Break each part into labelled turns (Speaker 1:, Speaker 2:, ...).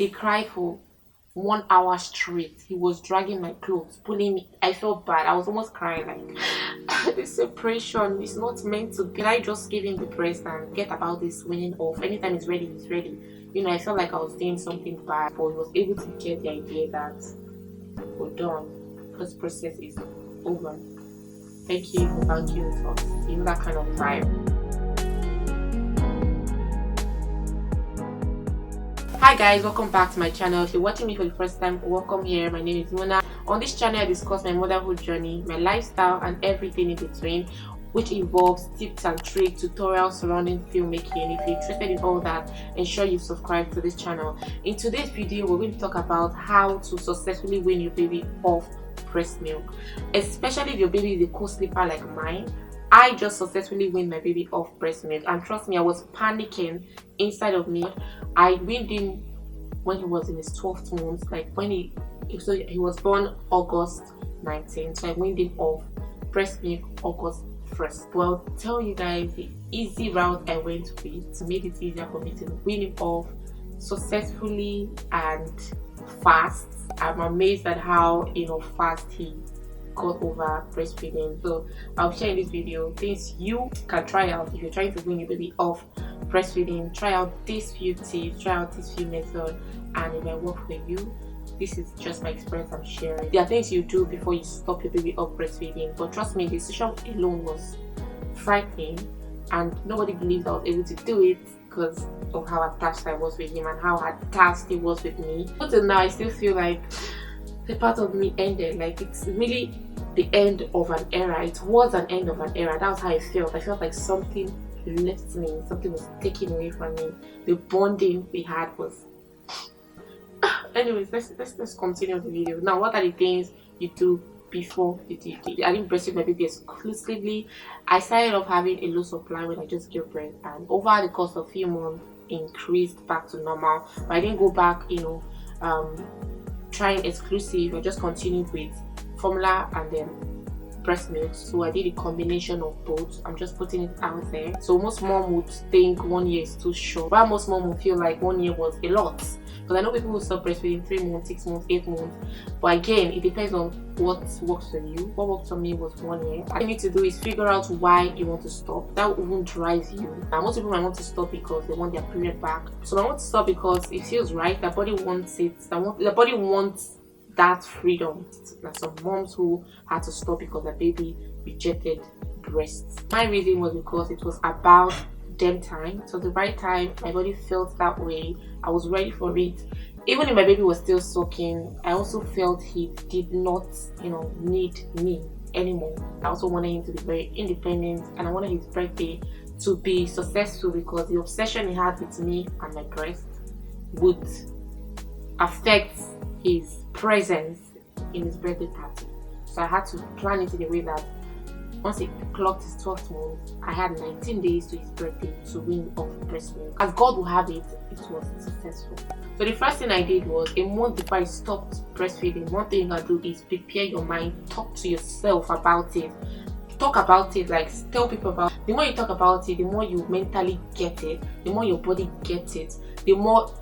Speaker 1: He cried for 1 hour straight. He was dragging my clothes, pulling me. I felt bad. I was almost crying like this separation is not meant to be. Can I just give him the breast and get about this winning off? Anytime it's ready, it's ready. I felt like I was doing something bad, but he was able to get the idea that we're done. This process is over. Thank you for banking with us. That kind of vibe. Hi guys, welcome back to my channel. If you're watching me for the first time, welcome here. My name is Mona. On this channel I discuss my motherhood journey, my lifestyle and everything in between, which involves tips and tricks, tutorials surrounding filmmaking. If you're interested in all that, ensure you subscribe to this channel. In today's video, we're going to talk about how to successfully wean your baby off breast milk, especially if your baby is a co-sleeper like mine. I just successfully weaned my baby off breast milk, and trust me, I was panicking inside of me. I weaned him when he was in his 12th month, like when he was born August 19th, so I weaned him off breast milk August 1st. But I'll tell you guys the easy route I went with to make it easier for me to wean him off successfully and fast. I'm amazed at how fast he got over breastfeeding. So I'll share in this video things you can try out if you're trying to wean your baby off breastfeeding. Try out these few tips, try out this few methods, and it might work for you. This is just my experience I'm sharing. There are things you do before you stop your baby off breastfeeding, but trust me, the decision alone was frightening, and nobody believed I was able to do it because of how attached I was with him and how attached he was with me. Until now, I still feel like the part of me ended. Like, it's really the end of an era. It was an end of an era. That was how I felt. I felt like something left me, something was taken away from me. The bonding we had was anyways. Let's continue the video. Now, what are the things you do before you do? I didn't breastfeed my baby exclusively. I started off having a low supply when I just gave birth, and over the course of a few months increased back to normal. But I didn't go back trying exclusive. I just continued with formula and then breast milk. So I did a combination of both. I'm just putting it out there. So most mom would think 1 year is too short, while most mom would feel like 1 year was a lot. Because I know people will stop breastfeeding 3 months, 6 months, 8 months. But again, it depends on what works for you. What worked for me was 1 year. All you need to do is figure out why you want to stop. That will even drive you. Now, most people might want to stop because they want their period back. So I want to stop because it feels right. Their body wants it. The body wants that freedom. There's some moms who had to stop because their baby rejected breasts. My reason was because it was about them time. So the right time, my body felt that way. I was ready for it. Even if my baby was still sucking, I also felt he did not need me anymore. I also wanted him to be very independent, and I wanted his birthday to be successful because the obsession he had with me and my breast would affect his presence in his birthday party. So I had to plan it in a way that once he clocked his 12th month, I had 19 days to his birthday to wean off breast milk. As God will have it, it was successful. So the first thing I did was, a month before I stopped breastfeeding, one thing you can do is prepare your mind. Talk to yourself about it. Talk about it, like tell people about it. The more you talk about it, the more you mentally get it, the more your body gets it, the more.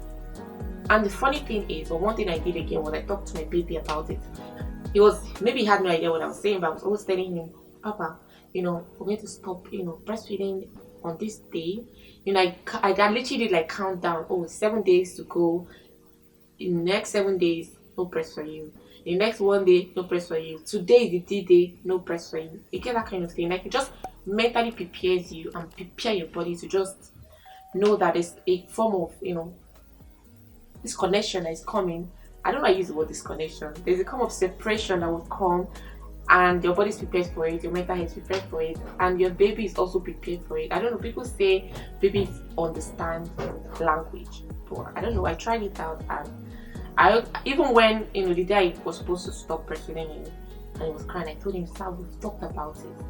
Speaker 1: And the funny thing is, or one thing I did again was I talked to my baby about it. Maybe he had no idea what I was saying, but I was always telling him, Papa, we're going to stop, breastfeeding on this day. I literally did like countdown. Oh, 7 days to go. In the next 7 days, no breast for you. In the next 1 day, no breast for you. Today is the D-day, no breast for you. You get that kind of thing. Like, it just mentally prepares you and prepare your body to just know that it's a form of, this connection that is coming. I don't know, I use the word disconnection. There's a kind of separation that will come, and your body is prepared for it, your mental health is prepared for it, and your baby is also prepared for it. I don't know, people say babies understand language, but I don't know. I tried it out, and even when the day I was supposed to stop breastfeeding him and he was crying, I told him, Sir, we've talked about it.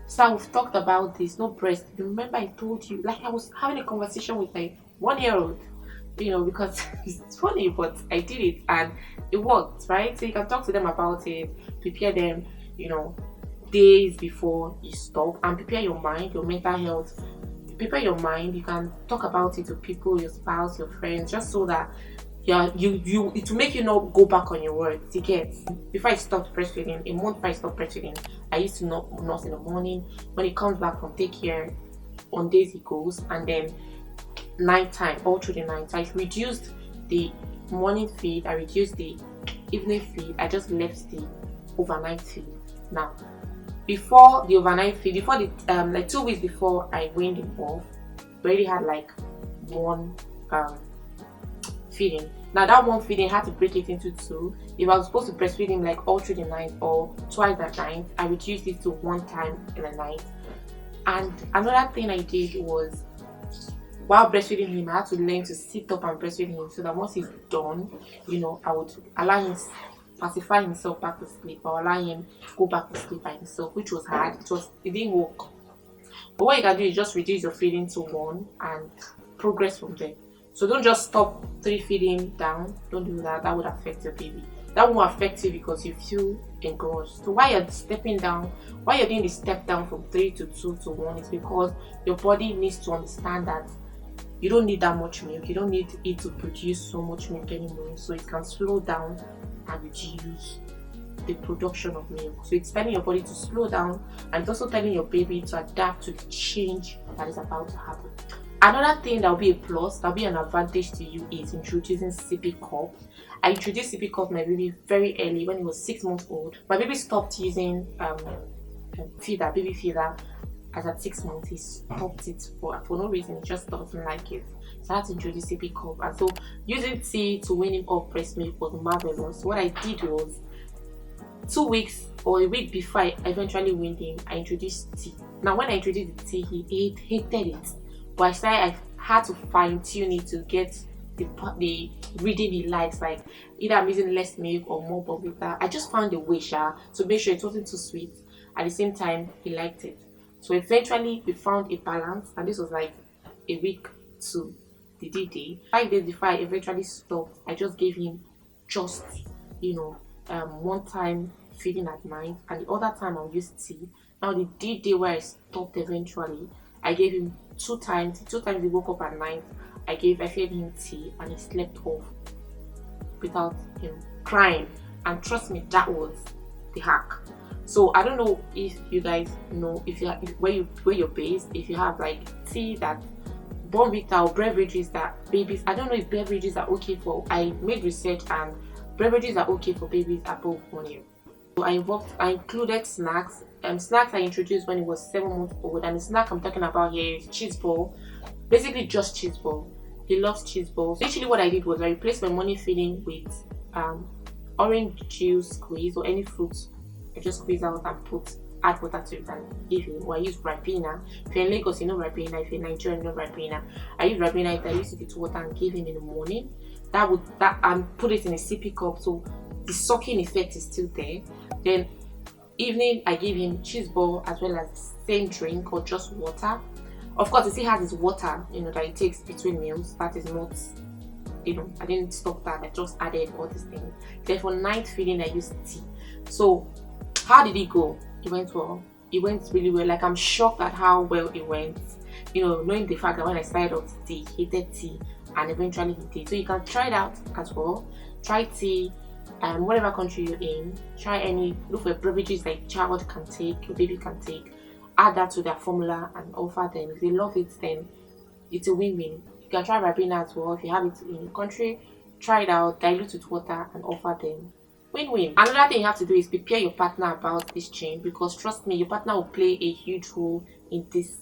Speaker 1: Sir, we've talked about this, no breast. Remember I told you? Like, I was having a conversation with my 1-year-old. Because it's funny, but I did it and it worked, right? So you can talk to them about it, prepare them, days before you stop, and prepare your mind, your mental health. Prepare your mind. You can talk about it to people, your spouse, your friends, just so that yeah, it will make you not go back on your words. You get. Before I stopped breastfeeding, a month before I stopped breastfeeding, I used to not nurse in the morning. When he comes back from daycare, on days he goes, and then night time, all through the night. So I reduced the morning feed, I reduced the evening feed, I just left the overnight feed. Now, before the overnight feed, before the like 2 weeks before I weaned him off, we already had like one feeding. Now that one feeding I had to break it into two. If I was supposed to breastfeed him like all through the night or twice at night, I reduced it to one time in the night. And another thing I did was, while breastfeeding him, I had to learn to sit up and breastfeed him, so that once he's done, I would allow him pacify himself back to sleep, or allow him go back to sleep by himself, which was hard. It didn't work. But what you can do is just reduce your feeding to one and progress from there. So don't just stop 3 feeding down. Don't do that. That would affect your baby. That won't affect you because you feel engorged. So while you're stepping down, while you're doing the step down from 3 to 2 to 1, it's because your body needs to understand that you don't need that much milk. You don't need it to produce so much milk anymore. So it can slow down and reduce the production of milk. So it's telling your body to slow down, and it's also telling your baby to adapt to the change that is about to happen. Another thing that will be a plus, that will be an advantage to you, is introducing Sippy cup. I introduced Sippy cup to my baby very early when he was 6 months old. My baby stopped using baby feeder. As at 6 months, he stopped it for no reason. He just doesn't like it. So I had to introduce Sippy cup, and so using tea to wean him off breast milk was marvelous. What I did was, 2 weeks or a week before I eventually weaned him, I introduced tea. Now, when I introduced the tea, he hated it. But I had to fine tune it to get the reading he likes. Like, either I'm using less milk or more butter. I just found a way, to make sure it wasn't too sweet. At the same time, he liked it. So eventually we found a balance, and this was like a week to the D-Day. 5 days before I eventually stopped, I just gave him just, one time feeding at night, and the other time I'll use tea. Now the D-Day where I stopped eventually, I gave him 2 times. 2 times he woke up at night. I fed him tea, and he slept off without him crying. And trust me, that was the hack. So I don't know if you guys know, where you're based, if you have like tea that Bonvita or beverages that babies. I don't know if beverages are okay for. I made research, and beverages are okay for babies above 1 year. So I included snacks. Snacks I introduced when he was 7 months old, and the snack I'm talking about here is cheese ball. Basically just cheese ball. He loves cheese balls. Literally what I did was I replaced my morning feeding with orange juice squeeze or any fruit. I just squeeze out and add water to it and give him. Or I use Ribena. If you're in Lagos, you know Ribena. If you're in Nigeria, you know Ribena. I use Ribena. I use it with water and give him in the morning. And put it in a sippy cup, so the sucking effect is still there. Then evening, I give him cheese ball as well as the same drink or just water. Of course, he still has his water, that he takes between meals. That is not, I didn't stop that. I just added all these things. Then for night feeding, I used tea. So how did it go? It went well. It went really well. Like, I'm shocked at how well it went. Knowing the fact that when I started off tea, he hated tea, and eventually he did. So you can try it out as well. Try tea, whatever country you're in. Look for beverages like child can take, your baby can take. Add that to their formula and offer them. If they love it, then it's a win-win. You can try Ribena as well. If you have it in your country, try it out, dilute with water and offer them. Win-win. Another thing you have to do is prepare your partner about this change, because trust me, your partner will play a huge role in this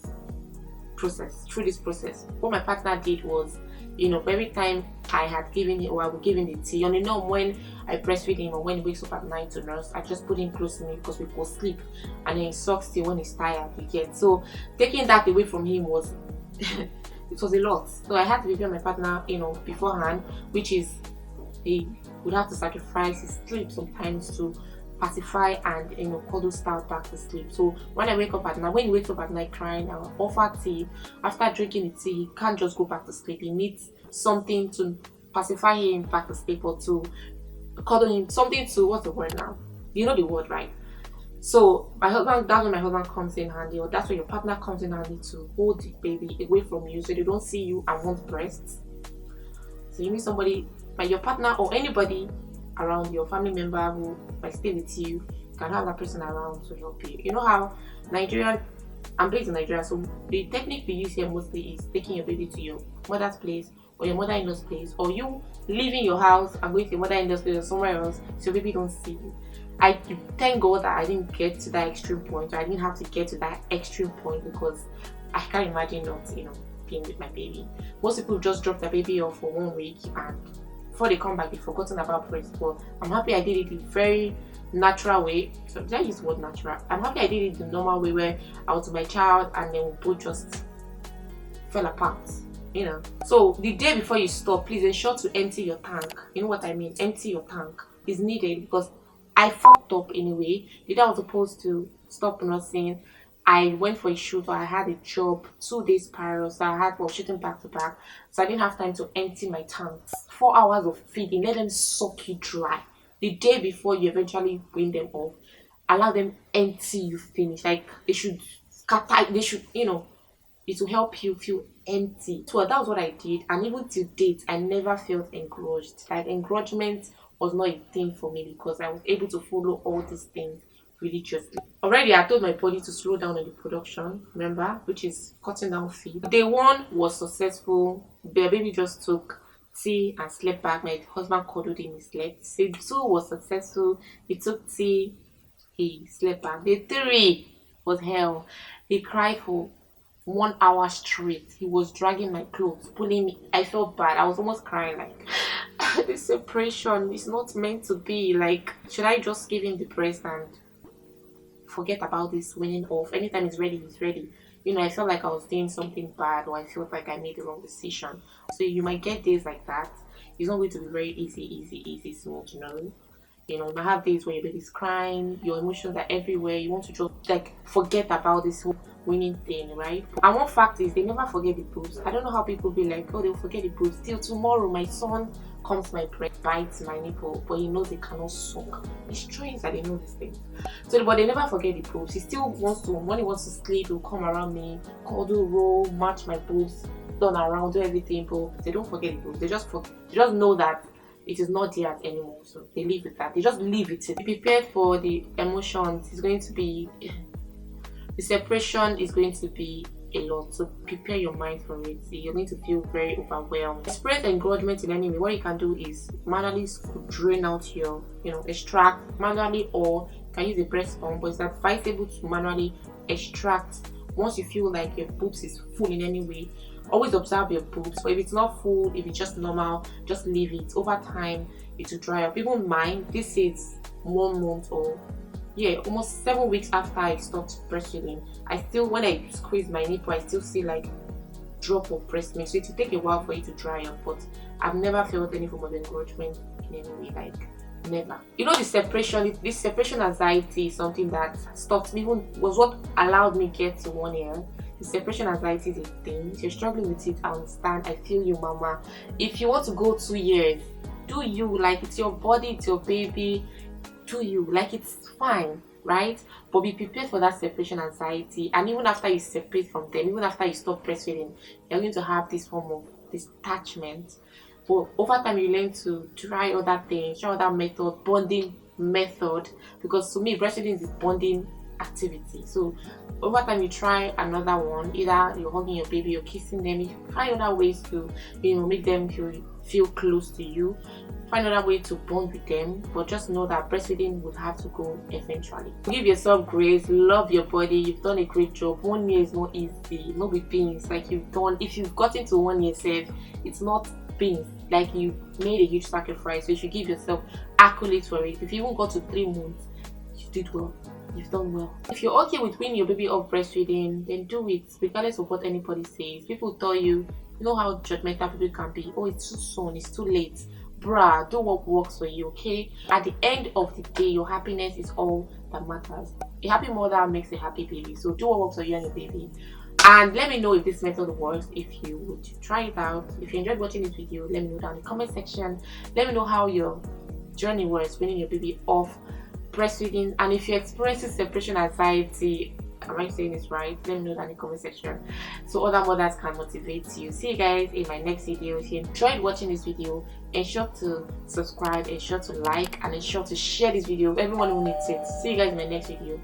Speaker 1: process. Through this process, what my partner did was, every time I had given him, or I would give him the tea, when I breastfeed him or when he wakes up at night to nurse, I just put him close to me because we go sleep, and then he sucks tea when he's tired. So taking that away from him was it was a lot. So I had to prepare my partner, beforehand, which is he would have to sacrifice his sleep sometimes to pacify and cuddle style back to sleep. So when he wakes up at night crying, I'll offer tea. After drinking the tea, he can't just go back to sleep. He needs something to pacify him back to sleep, or to cuddle him, something to, what's the word now? You know the word, right? So that's when my husband comes in handy, or that's when your partner comes in handy to hold the baby away from you so they don't see you and want breasts. So you need somebody your partner or anybody around, your family member who might stay with you, can have that person around to help you. You know how Nigeria, I'm based in Nigeria, so the technique we use here mostly is taking your baby to your mother's place or your mother-in-law's place, or you leaving your house and going to your mother-in-law's place or somewhere else so your baby don't see you. I thank God that I didn't get to that extreme point, or I didn't have to get to that extreme point, because I can't imagine not, being with my baby. Most people just drop their baby off for 1 week, and before they come back, they've forgotten about breast. But I'm happy I did it the very natural way. So did I use the word natural? I'm happy I did it the normal way, where I was with my child and then we both just fell apart. So the day before you stop, please ensure to empty your tank. You know what I mean? Empty your tank is needed, because I fucked up anyway. The day I was supposed to stop nursing, I went for a shoot, or I had a job 2 days prior, so I was shooting back to back, so I didn't have time to empty my tanks. 4 hours of feeding, let them suck you dry. The day before you eventually bring them off, allow them empty you finish. Like, they should scatter, they should, it will help you feel empty. So that was what I did, and even till date, I never felt engorged. Like, engorgement was not a thing for me, because I was able to follow all these things religiously. Already, I told my body to slow down on the production, remember, which is cutting down feed. Day 1 was successful. The baby just took tea and slept back. My husband cuddled him, he slept. Day 2 was successful. He took tea, he slept back. Day 3 was hell. He cried for 1 hour straight. He was dragging my clothes, pulling me. I felt bad. I was almost crying, like, this separation is not meant to be. Like, should I just give him the breast and forget about this winning off? Anytime he's ready, he's ready. I felt like I was doing something bad, or I felt like I made the wrong decision. So you might get days like that. It's not going to be very easy, smooth, you might have days where your baby's crying, your emotions are everywhere, you want to just like forget about this whole winning thing, right? And one fact is, they never forget the boobs. I don't know how people be like, oh, they'll forget the boobs. Till tomorrow, my son comes to my breast, bites my nipple, but he knows they cannot suck. It's strange that they know these things. So, but they never forget the boobs. He still wants to, when he wants to sleep, he'll come around me, cuddle, roll, match my boobs, turn around, do everything, but they don't forget the boobs. They just know that it is not there anymore, so they live with that. They just leave it. Be prepared for the emotions. It's going to be, the separation is going to be a lot, so prepare your mind for it. You're going to feel very overwhelmed. Experience engorgement in any way. What you can do is manually drain out your, extract manually, or you can use a breast pump, but it's advisable to manually extract once you feel like your boobs is full in any way. Always observe your boobs. So if it's not full, if it's just normal, just leave it. Over time, it will dry up. Even mine, this is 1 month or almost 7 weeks after I stopped breastfeeding. I still, when I squeeze my nipple, I still see like drop of breast milk. So it will take a while for it to dry up, but I've never felt any form of engorgement in any way, like never. This separation anxiety is something that stopped me, even was what allowed me get to 1 year. The separation anxiety is a thing. If you're struggling with it, I understand. I feel you, mama. If you want to go 2 years, do you, like, it's your body, it's your baby, do you, like, it's fine, right? But be prepared for that separation anxiety. And even after you separate from them, even after you stop breastfeeding, you're going to have this form of detachment. But over time, you learn to try other things, try other method, bonding method, because to me, breastfeeding is a bonding activity. So over time, you try another one. Either you're hugging your baby, you're kissing them. You find other ways to, make them feel close to you. Find another way to bond with them. But just know that breastfeeding will have to go eventually. Give yourself grace. Love your body. You've done a great job. 1 year is not easy. No be beans. Like, you've done. If you've gotten to 1 year, safe, it's not beans. Like, you made a huge sacrifice. So you should give yourself accolades for it. If you even got to 3 months, you did well. You've done well. If you're okay with weaning your baby off breastfeeding, then do it, regardless of what anybody says. People tell you, how judgmental people can be. Oh, it's too soon, it's too late. Bruh, do what works for you, okay? At the end of the day, your happiness is all that matters. A happy mother makes a happy baby. So do what works for you and your baby. And let me know if this method works, if you would try it out. If you enjoyed watching this video, let me know down in the comment section. Let me know how your journey was weaning your baby off breastfeeding. And if you're experiencing separation anxiety, Am I saying this right? Let me know that in the comment section so other mothers can motivate you. See you guys in my next video. If you enjoyed watching this video, ensure to subscribe, ensure to like, and ensure to share this video with everyone who needs it. See you guys in my next video.